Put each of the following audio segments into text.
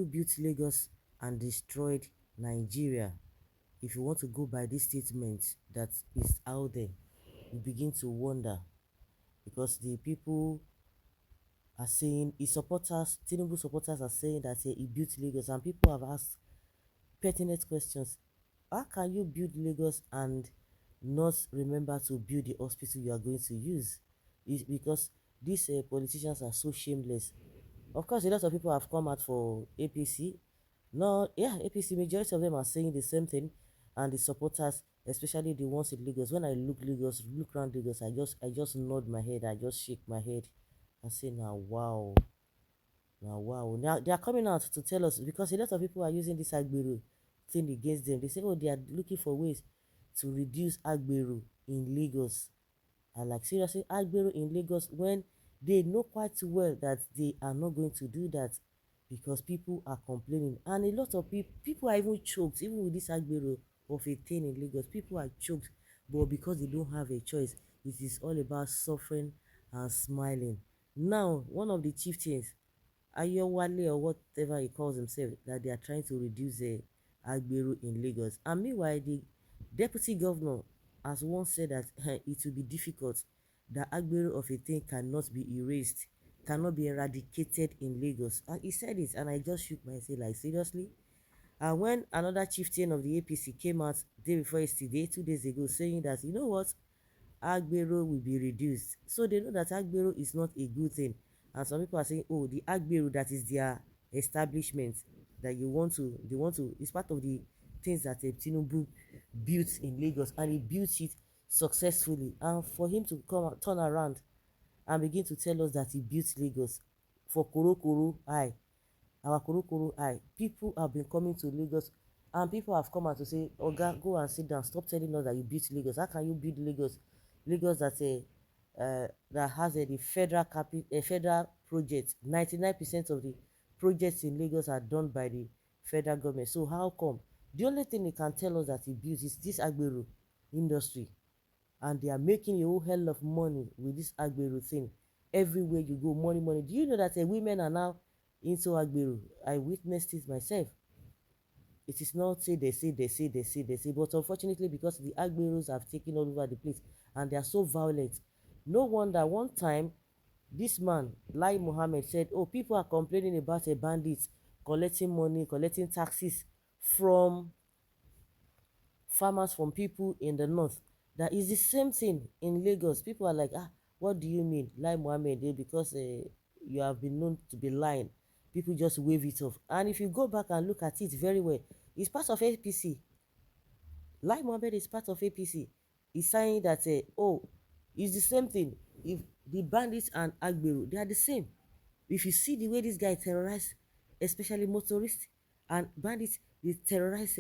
Tinubu built Lagos and destroyed Nigeria. If you want to go by this statement that is out there, you begin to wonder, because the people are saying, his supporters, Tinubu supporters are saying that he built Lagos, and people have asked pertinent questions. How can you build Lagos and not remember to build the hospital you are going to use? It's because these politicians are so shameless. Of course, a lot of people have come out for APC. No, yeah, APC, majority of them are saying the same thing, and the supporters, especially the ones in Lagos. When I look around Lagos, I just nod my head, I just shake my head, and say, now wow, now wow. Now they are coming out to tell us, because a lot of people are using this Agbero thing against them. They say, oh, they are looking for ways to reduce Agbero in Lagos. And like, seriously, Agbero in Lagos, when they know quite well that they are not going to do that, because people are complaining. And a lot of people are even choked, even with this Agbero of a thing in Lagos. People are choked, but because they don't have a choice, it is all about suffering and smiling. Now, one of the chieftains, Ayowale or whatever he calls himself, that they are trying to reduce the Agbero in Lagos. And meanwhile, the deputy governor has once said that it will be difficult, that Agbero of a thing cannot be erased, cannot be eradicated in Lagos. And he said it, and I just shook my head like, seriously? And when another chieftain of the APC came out day before yesterday, 2 days ago, saying that, you know what, Agbero will be reduced. So they know that Agbero is not a good thing. And some people are saying, oh, the Agbero that is their establishment, that they want to, it's part of the things that Tinubu built in Lagos, and he built it successfully. And for him to turn around and begin to tell us that he built Lagos for Korokoro Eye, our Korokoro Eye, people have been coming to Lagos, and people have come out to say, Oga, go and sit down, stop telling us that you built Lagos. How can you build Lagos? Lagos that has the federal project. 99% of the projects in Lagos are done by the federal government. So how come? The only thing he can tell us that he built is this Agbero industry, and they are making a whole hell of money with this Agbero thing. Everywhere you go, money, money. Do you know that women are now into Agbero? I witnessed it myself. It is not say, but unfortunately, because the Agberos have taken all over the place and they are so violent, no wonder one time this man, Lai Mohammed, said, oh, people are complaining about a bandit collecting money, collecting taxes from farmers, from people in the north. That is the same thing in Lagos. People are like, ah, what do you mean, Lai Mohammed? Because you have been known to be lying. People just wave it off. And if you go back and look at it very well, it's part of APC. Lai Mohammed is part of APC. He's saying that, oh, it's the same thing. If the bandits and Agbero, they are the same. If you see the way this guy terrorize, especially motorists and bandits, they terrorize,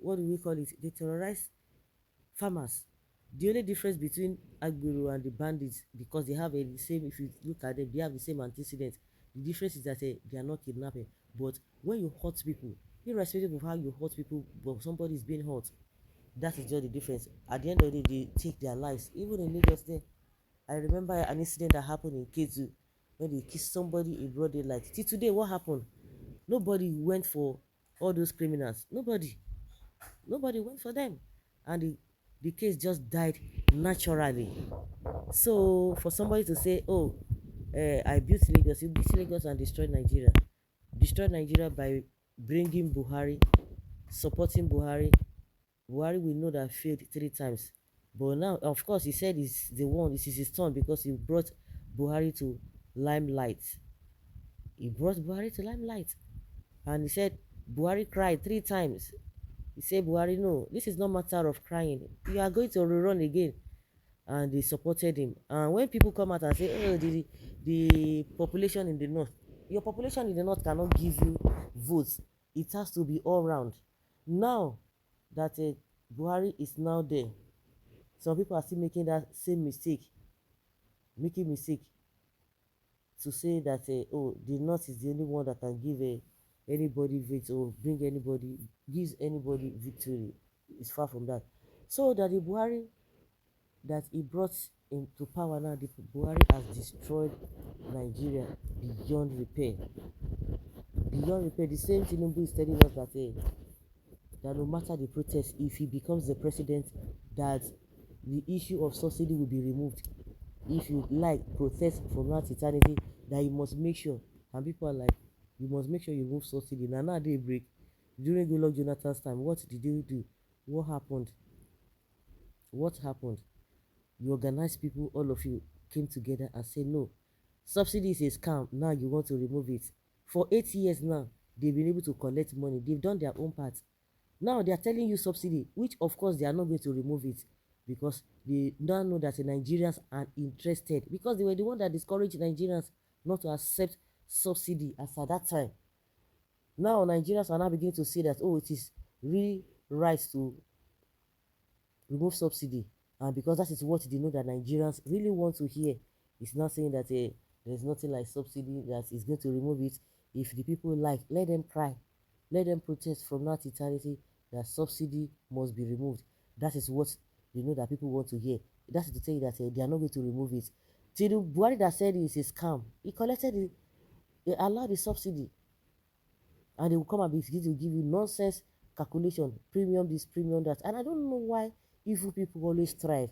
what do we call it? They terrorize farmers. The only difference between Agbero and the bandits, because they have the same, if you look at them, they have the same antecedents. The difference is that they are not kidnapping. But when you hurt people, irrespective of how you hurt people, but somebody is being hurt, that is just the difference. At the end of the day, they take their lives. Even in Lagos there, I remember an incident that happened in Ketu, when they kissed somebody in broad daylight. Till today, what happened? Nobody went for all those criminals. Nobody went for them, and the case just died naturally. So for somebody to say, oh, I built Lagos, you built Lagos and destroyed Nigeria by bringing Buhari, supporting Buhari, we know that failed 3 times. But now, of course, he said he's the one, this is his turn, because he brought Buhari to limelight. He brought Buhari to limelight. And he said Buhari cried 3 times. He said, Buhari, no, this is not matter of crying. You are going to rerun again. And they supported him. And when people come out and say, oh, the population in the north, your population in the north cannot give you votes. It has to be all round. Now that Buhari is now there, some people are still making that same mistake, to say that, oh, the north is the only one that can give anybody victory, or gives anybody victory. It's far from that. So that the Buhari that he brought into power now, the Buhari has destroyed Nigeria beyond repair. beyond repair. The same Tinubu is telling us that that no matter the protest, if he becomes the president, that the issue of subsidy will be removed. If you like protest from now to eternity, that you must make sure, and people are like, you must make sure you remove subsidy. Now they break. During Goodluck Jonathan's time, what did you do? What happened? What happened? You organized people, all of you came together and said, no, subsidy is a scam. Now you want to remove it. For 8 years now, they've been able to collect money. They've done their own part. Now they are telling you subsidy, which of course they are not going to remove it because they now know that the Nigerians are interested, because they were the one that discouraged Nigerians not to accept subsidy as at that time. Now Nigerians are now beginning to say that, oh, it is really right to remove subsidy, and because that is what they know that Nigerians really want to hear. It's not saying that there's nothing like subsidy that is going to remove it. If the people like, let them cry, let them protest from now to eternity that subsidy must be removed. That is what they know that people want to hear. That is to tell you that they are not going to remove it. Tinubu Buhari that said it's a scam. He collected it, he allowed the subsidy, and they will come and begin to give you nonsense calculation, premium this, premium that. And I don't know why evil people always thrive.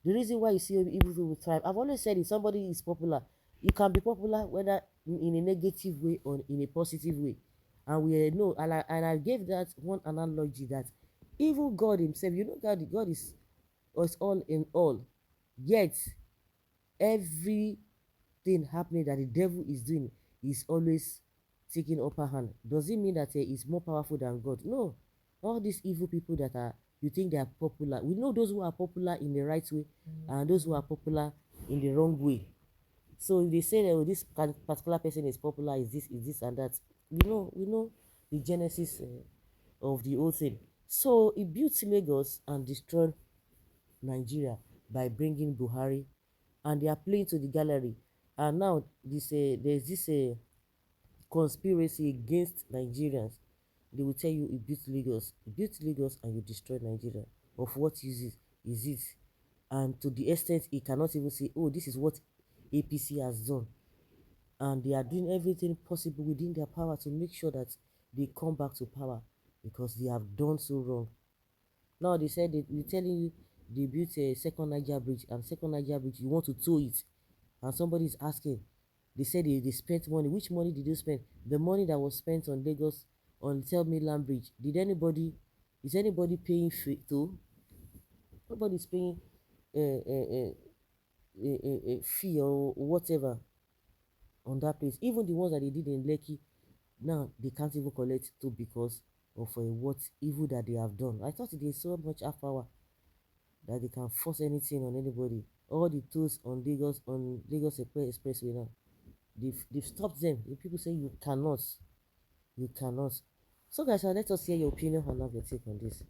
The reason why you see evil people thrive, I've always said, if somebody is popular, you can be popular whether in a negative way or in a positive way. And we know, and I gave that one analogy that even God himself, you know, God is all in all. Yet everything happening that the devil is doing is always taking upper hand. Does it mean that he's more powerful than God? No. All these evil people that are, you think they are popular, we know those who are popular in the right way and those who are popular in the wrong way. So if they say that, oh, this particular person is popular, is this and that, we know the genesis of the whole thing. So he built Lagos and destroyed Nigeria by bringing Buhari, and they are playing to the gallery. And now there's this conspiracy against Nigerians. They will tell you you built Lagos and you destroyed Nigeria. Of what use is it? And to the extent he cannot even say, oh, this is what APC has done. And they are doing everything possible within their power to make sure that they come back to power because they have done so wrong. Now they said they're telling you they built a second Niger bridge, and second Niger bridge, you want to tow it. And somebody is asking, they said they spent money. Which money did you spend? The money that was spent on Lagos, on Tell Me Land Bridge. Is anybody paying fee to? Nobody's paying a fee or whatever on that place. Even the ones that they did in Lekki, now they can't even collect too because of what evil that they have done. I thought there's so much power that they can force anything on anybody. All the tools on Lagos Expressway now, they've stopped them. The people say you cannot. So guys, let us hear your opinion and have your take on this.